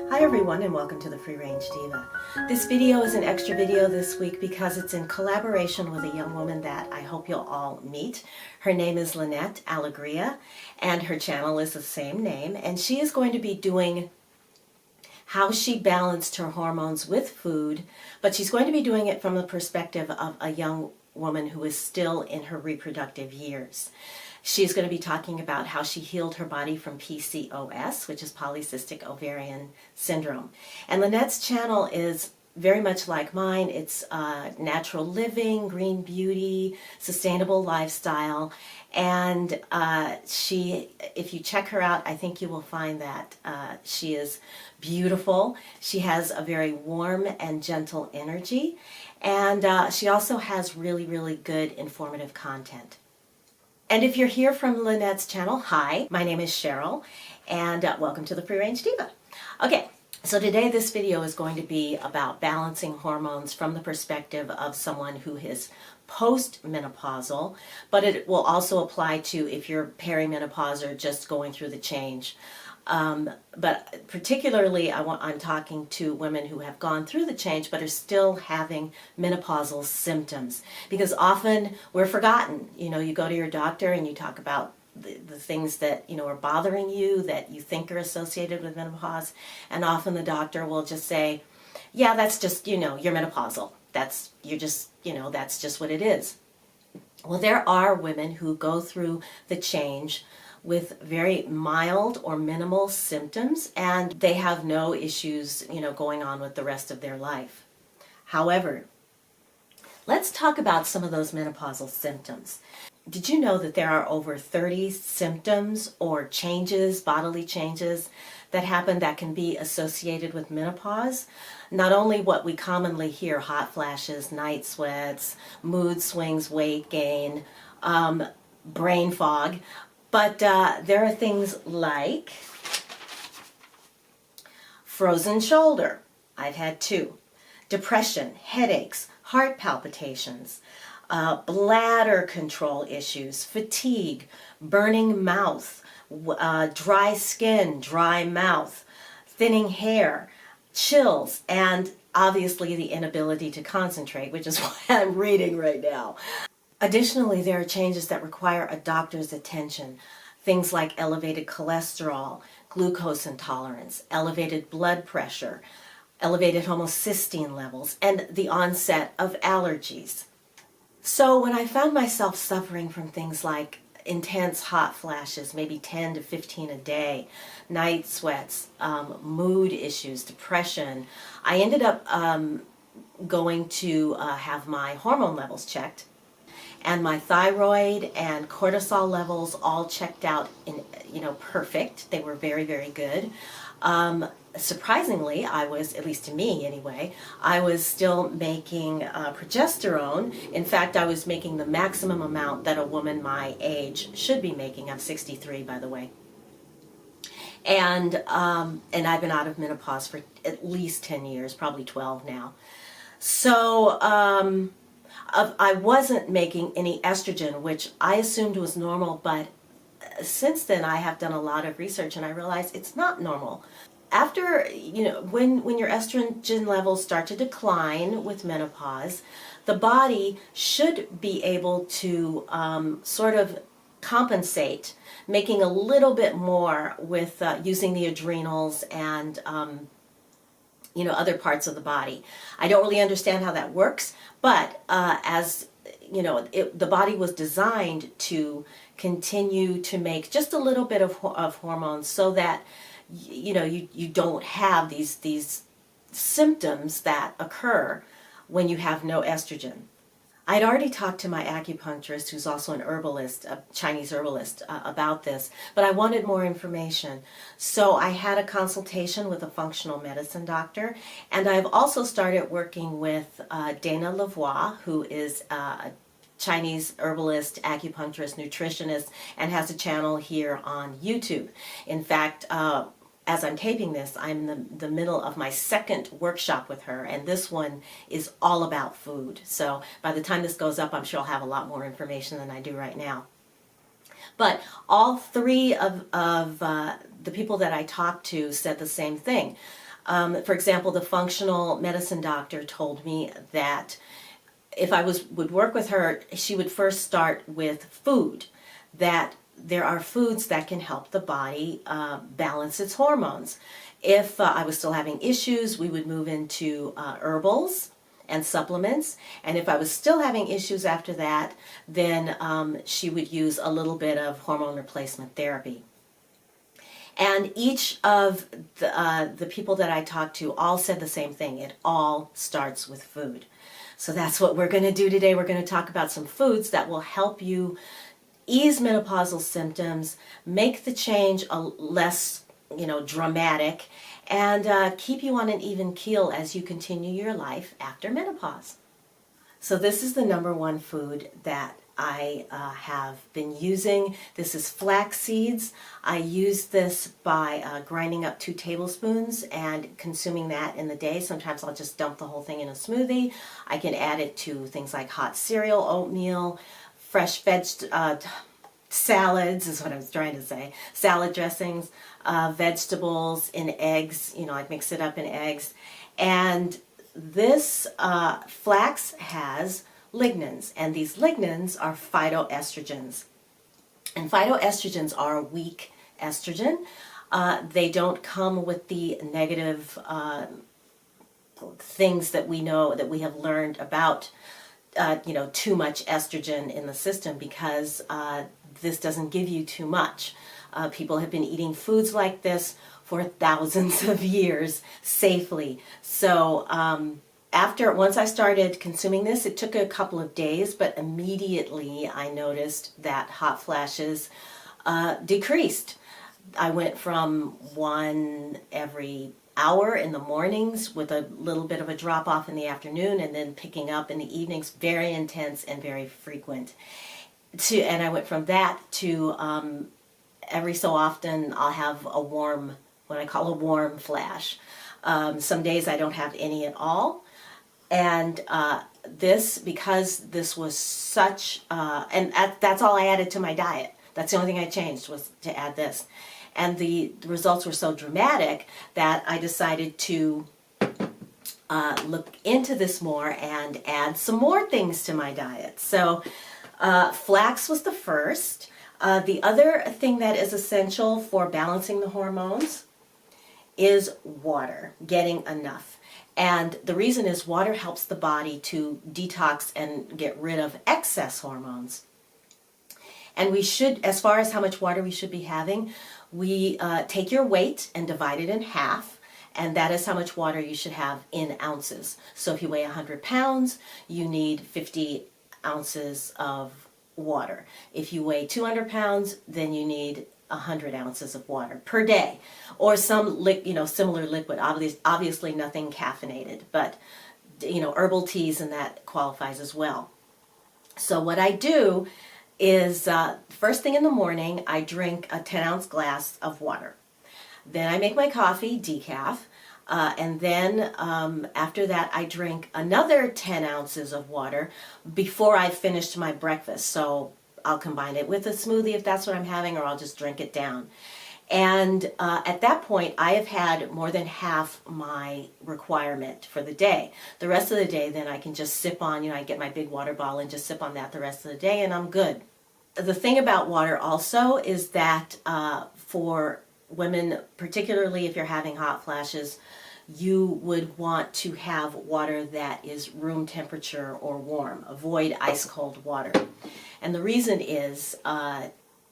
Hi everyone and welcome to the Free Range Diva. This video is an extra video this week because it's in collaboration with a young woman that I hope you'll all meet. Her name is Lynette Alegria and her channel is the same name, and she is going to be doing how she balanced her hormones with food, but she's going to be doing it from the perspective of a young woman who is still in her reproductive years. She's going to be talking about how she healed her body from PCOS, which is polycystic ovarian syndrome. And Lynette's channel is very much like mine. It's natural living, green beauty, sustainable lifestyle. And if you check her out, I think you will find that she is beautiful. She has a very warm and gentle energy. And she also has really, really good informative content. And if you're here from Lynette's channel, hi, my name is Cheryl, and welcome to the Free Range Diva. Okay, so today this video is going to be about balancing hormones from the perspective of someone who is postmenopausal, but it will also apply to if you're perimenopause or just going through the change. But particularly I'm talking to women who have gone through the change but are still having menopausal symptoms, because often we're forgotten. You know, you go to your doctor and you talk about the things that, you know, are bothering you that you think are associated with menopause, and often the doctor will just say, yeah, that's just, you know, you're menopausal. That's just what it is. Well, there are women who go through the change with very mild or minimal symptoms, and they have no issues, you know, going on with the rest of their life. However, let's talk about some of those menopausal symptoms. Did you know that there are over 30 symptoms or changes, bodily changes, that happen that can be associated with menopause? Not only what we commonly hear, hot flashes, night sweats, mood swings, weight gain, brain fog, but there are things like frozen shoulder. I've had two. Depression, headaches, heart palpitations, bladder control issues, fatigue, burning mouth, dry skin, dry mouth, thinning hair, chills, and obviously the inability to concentrate, which is what I'm reading right now. Additionally, there are changes that require a doctor's attention. Things like elevated cholesterol, glucose intolerance, elevated blood pressure, elevated homocysteine levels, and the onset of allergies. So when I found myself suffering from things like intense hot flashes, maybe 10 to 15 a day, night sweats, mood issues, depression, I ended up going to have my hormone levels checked. And my thyroid and cortisol levels all checked out in, perfect. They were very, very good. Surprisingly, I was, at least to me anyway, I was still making progesterone. In fact, I was making the maximum amount that a woman my age should be making. I'm 63, by the way. And I've been out of menopause for at least 10 years, probably 12 now. So, I wasn't making any estrogen, which I assumed was normal, but since then I have done a lot of research and I realized it's not normal. After, when your estrogen levels start to decline with menopause, the body should be able to sort of compensate, making a little bit more with using the adrenals and other parts of the body. I don't really understand how that works, but as you know, the body was designed to continue to make just a little bit of hormones so that you don't have these symptoms that occur when you have no estrogen. I'd already talked to my acupuncturist, who's also an herbalist, a Chinese herbalist, about this, but I wanted more information. So I had a consultation with a functional medicine doctor, and I've also started working with Dana Lavoie, who is a Chinese herbalist, acupuncturist, nutritionist, and has a channel here on YouTube. In fact, as I'm taping this, I'm in the middle of my second workshop with her, and this one is all about food. So by the time this goes up, I'm sure I'll have a lot more information than I do right now. But all three of the people that I talked to said the same thing. For example, the functional medicine doctor told me that if I would work with her, she would first start with food, that there are foods that can help the body balance its hormones. If I was still having issues, we would move into herbals and supplements. And if I was still having issues after that, then she would use a little bit of hormone replacement therapy. And each of the people that I talked to all said the same thing. It all starts with food. So that's what we're going to do today. We're going to talk about some foods that will help you ease menopausal symptoms, make the change less, dramatic, and keep you on an even keel as you continue your life after menopause. So this is the number one food that I have been using. This is flax seeds. I use this by grinding up 2 tablespoons and consuming that in the day. Sometimes I'll just dump the whole thing in a smoothie. I can add it to things like hot cereal, oatmeal, fresh salads is what I was trying to say. Salad dressings, vegetables, in eggs. I'd mix it up in eggs. And this flax has lignans, and these lignans are phytoestrogens. And phytoestrogens are a weak estrogen. They don't come with the negative things that we know, that we have learned about, too much estrogen in the system, because this doesn't give you too much. People have been eating foods like this for thousands of years safely. So once I started consuming this, it took a couple of days, but immediately I noticed that hot flashes decreased. I went from 1 every hour in the mornings with a little bit of a drop off in the afternoon, and then picking up in the evenings, very intense and very frequent. And I went from that to every so often I'll have what I call a warm flash. Some days I don't have any at all. And because this was such, and that's all I added to my diet. That's the only thing I changed, was to add this. And the results were so dramatic that I decided to look into this more and add some more things to my diet. So flax was the first. The other thing that is essential for balancing the hormones is water, getting enough. And the reason is water helps the body to detox and get rid of excess hormones. And we should, as far as how much water we should be having, we take your weight and divide it in half, and that is how much water you should have in ounces. So if you weigh 100 pounds, you need 50 ounces of water. If you weigh 200 pounds, then you need 100 ounces of water per day, or some similar liquid. Obviously nothing caffeinated, but herbal teas, and that qualifies as well. So what I do is first thing in the morning, I drink a 10-ounce glass of water. Then I make my coffee decaf, and then after that I drink another 10 ounces of water before I finish my breakfast. So I'll combine it with a smoothie if that's what I'm having, or I'll just drink it down. And at that point, I have had more than half my requirement for the day. The rest of the day, then I can just sip on, I get my big water bottle and just sip on that the rest of the day, and I'm good. The thing about water also is that for women, particularly if you're having hot flashes, you would want to have water that is room temperature or warm. Avoid ice cold water. And the reason is,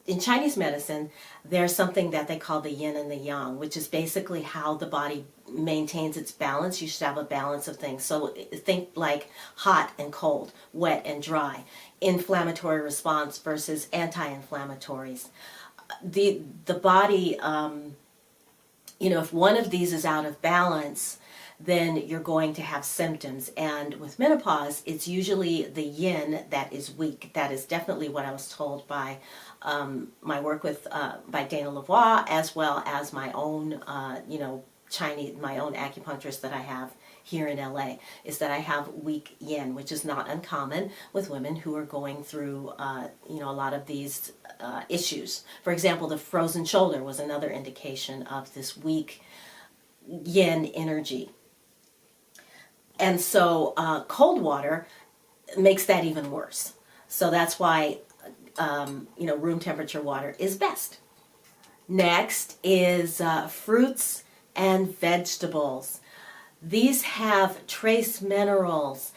in Chinese medicine, there's something that they call the yin and the yang, which is basically how the body maintains its balance. You should have a balance of things. So think like hot and cold, wet and dry, inflammatory response versus anti-inflammatories. The body, if one of these is out of balance, then you're going to have symptoms. And with menopause, it's usually the yin that is weak. That is definitely what I was told by my work with by Dana Lavoie, as well as my own, my own acupuncturist that I have here in LA, is that I have weak yin, which is not uncommon with women who are going through, a lot of these issues. For example, the frozen shoulder was another indication of this weak yin energy. And so cold water makes that even worse. So that's why, room temperature water is best. Next is fruits and vegetables. These have trace minerals,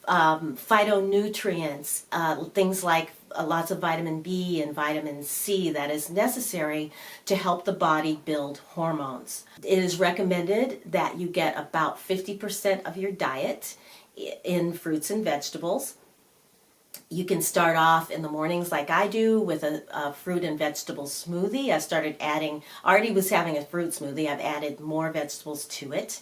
phytonutrients, things like lots of vitamin B and vitamin C that is necessary to help the body build hormones. It is recommended that you get about 50% of your diet in fruits and vegetables. You can start off in the mornings like I do with a fruit and vegetable smoothie. Already was having a fruit smoothie. I've added more vegetables to it.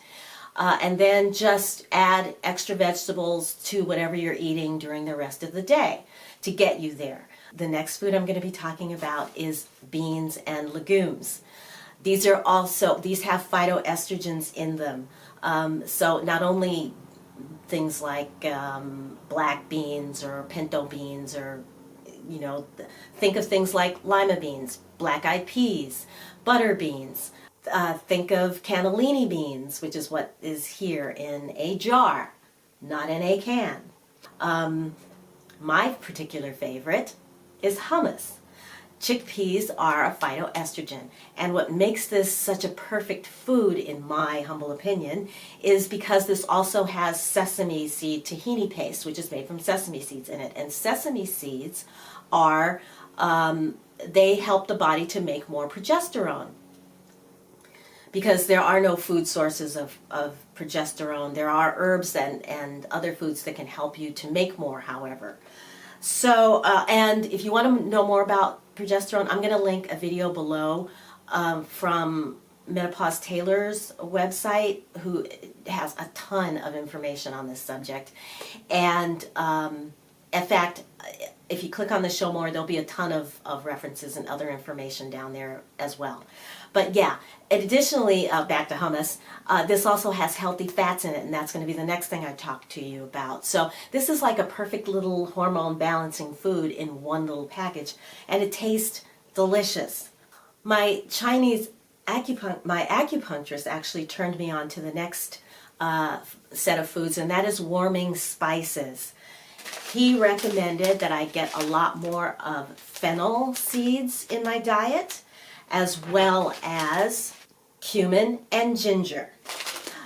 And then just add extra vegetables to whatever you're eating during the rest of the day to get you there. The next food I'm going to be talking about is beans and legumes. These have phytoestrogens in them. So not only things like black beans or pinto beans, or think of things like lima beans, black-eyed peas, butter beans. Think of cannellini beans, which is what is here in a jar, not in a can. My particular favorite is hummus. Chickpeas are a phytoestrogen, and what makes this such a perfect food, in my humble opinion, is because this also has sesame seed tahini paste, which is made from sesame seeds in it. And sesame seeds they help the body to make more progesterone. Because there are no food sources of progesterone. There are herbs and other foods that can help you to make more, however. So, and if you want to know more about progesterone, I'm going to link a video below from Menopause Taylor's website, who has a ton of information on this subject. And in fact, if you click on the show more, there'll be a ton of references and other information down there as well. But yeah, additionally, back to hummus, this also has healthy fats in it, and that's going to be the next thing I talk to you about. So this is like a perfect little hormone balancing food in one little package, and it tastes delicious. My acupuncturist actually turned me on to the next set of foods, and that is warming spices. He recommended that I get a lot more of fennel seeds in my diet, as well as cumin and ginger.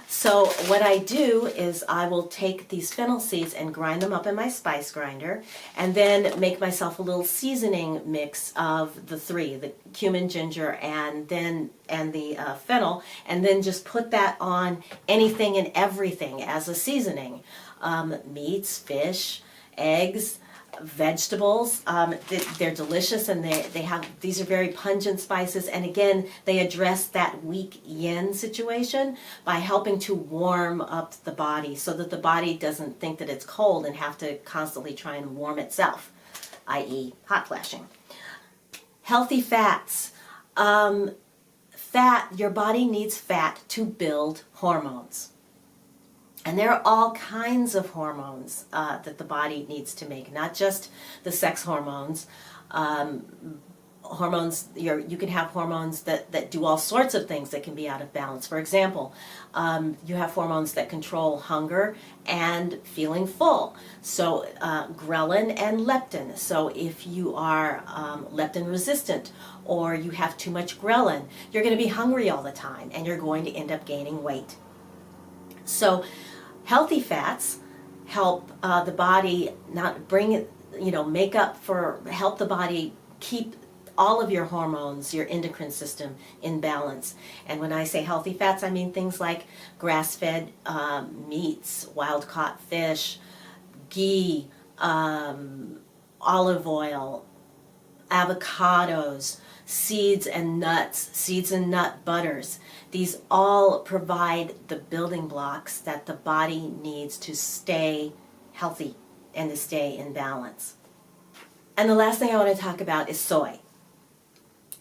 So what I do is I will take these fennel seeds and grind them up in my spice grinder, and then make myself a little seasoning mix of the three, the cumin, ginger, and the fennel, and then just put that on anything and everything as a seasoning. Meats, fish, eggs, vegetables. They're delicious, and these are very pungent spices, and again they address that weak yin situation by helping to warm up the body so that the body doesn't think that it's cold and have to constantly try and warm itself, i.e. hot flashing. Healthy fats. Your body needs fat to build hormones. And there are all kinds of hormones that the body needs to make, not just the sex hormones. You can have hormones that do all sorts of things that can be out of balance. For example, you have hormones that control hunger and feeling full. So ghrelin and leptin. So if you are leptin resistant, or you have too much ghrelin, you're going to be hungry all the time, and you're going to end up gaining weight. So healthy fats help the body help the body keep all of your hormones, your endocrine system, in balance. And when I say healthy fats, I mean things like grass-fed meats, wild-caught fish, ghee, olive oil, avocados, seeds and nut butters. These all provide the building blocks that the body needs to stay healthy and to stay in balance. And the last thing I want to talk about is soy.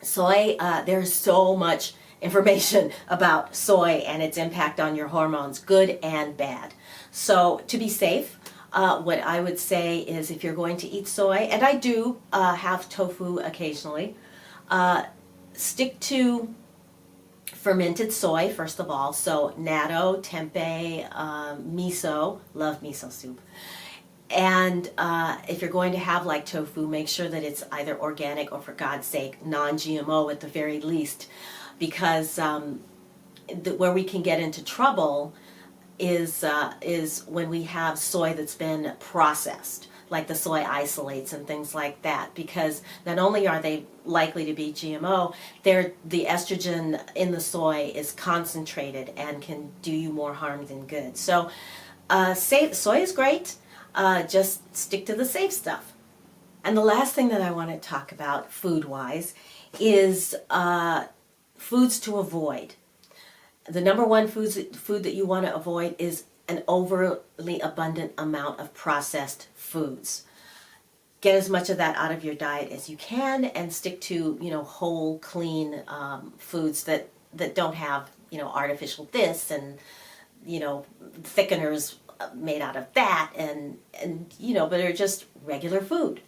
Soy, there's so much information about soy and its impact on your hormones, good and bad. So to be safe, what I would say is, if you're going to eat soy, and I do have tofu occasionally, stick to fermented soy, first of all, so natto, tempeh, miso, love miso soup. And if you're going to have like tofu, make sure that it's either organic or, for God's sake, non-GMO at the very least, because where we can get into trouble is when we have soy that's been processed, like the soy isolates and things like that, because not only are they likely to be GMO, the estrogen in the soy is concentrated and can do you more harm than good. So soy is great, just stick to the safe stuff. And the last thing that I want to talk about food-wise is foods to avoid. The number one food that you want to avoid is an overly abundant amount of processed foods. Get as much of that out of your diet as you can, and stick to, whole, clean foods that don't have, artificial this and, thickeners made out of that and but are just regular food.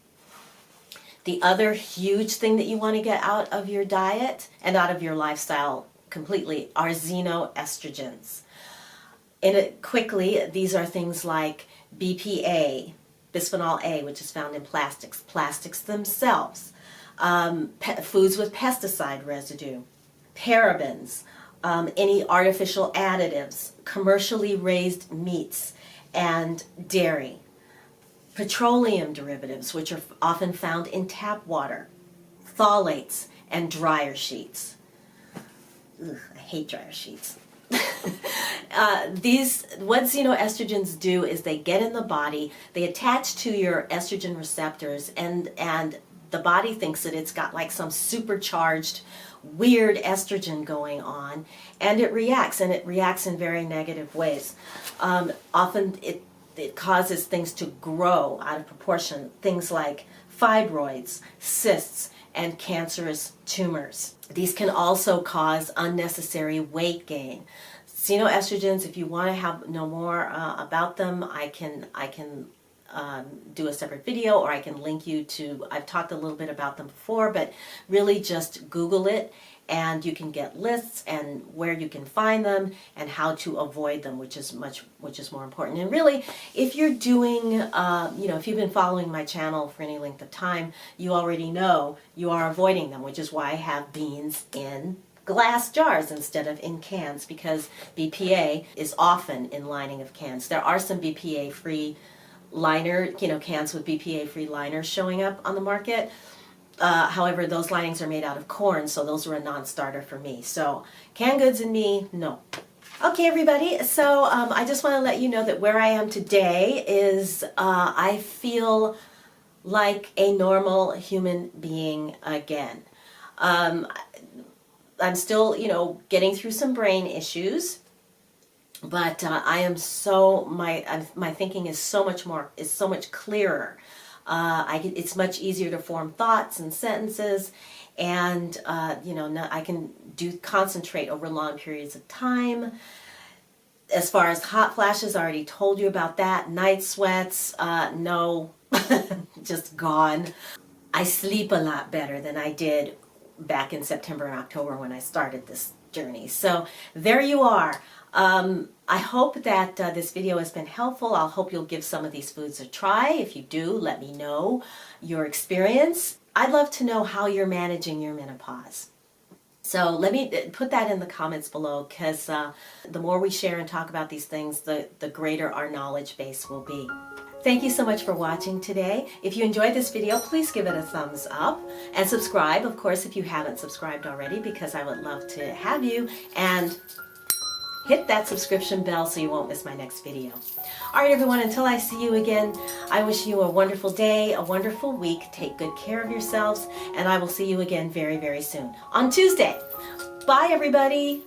The other huge thing that you want to get out of your diet and out of your lifestyle completely are xenoestrogens. Quickly, these are things like BPA, bisphenol A, which is found in plastics themselves, foods with pesticide residue, parabens, any artificial additives, commercially raised meats, and dairy. Petroleum derivatives, which are often found in tap water, phthalates, and dryer sheets. Ugh, I hate dryer sheets. What xenoestrogens do is they get in the body, they attach to your estrogen receptors, and the body thinks that it's got like some supercharged weird estrogen going on, and it reacts in very negative ways. Often it causes things to grow out of proportion, things like fibroids, cysts, and cancerous tumors. These can also cause unnecessary weight gain. Xenoestrogens, if you want to know more about them, I can do a separate video, or I can link you to, I've talked a little bit about them before, but really just Google it and you can get lists and where you can find them and how to avoid them, which is more important. And really, if you're doing, if you've been following my channel for any length of time, you already know you are avoiding them, which is why I have beans in glass jars instead of in cans, because BPA is often in lining of cans. There are some BPA-free liner, cans with BPA-free liners showing up on the market. However, those linings are made out of corn, so those were a non-starter for me. So canned goods and me, no. Okay, everybody, so I just want to let you know that where I am today is I feel like a normal human being again. I'm still, getting through some brain issues, but I am my thinking is so much clearer. It's much easier to form thoughts and sentences, and I can concentrate over long periods of time. As far as hot flashes, I already told you about that. Night sweats, no, just gone. I sleep a lot better than I did back in September and October when I started this journey. So there you are. I hope that this video has been helpful. I hope you'll give some of these foods a try. If you do, let me know your experience. I'd love to know how you're managing your menopause. So let me put that in the comments below, because the more we share and talk about these things, the greater our knowledge base will be. Thank you so much for watching today. If you enjoyed this video, please give it a thumbs up and subscribe, of course, if you haven't subscribed already, because I would love to have you, and hit that subscription bell so you won't miss my next video. All right, everyone, until I see you again, I wish you a wonderful day, a wonderful week. Take good care of yourselves, and I will see you again very, very soon on Tuesday. Bye, everybody.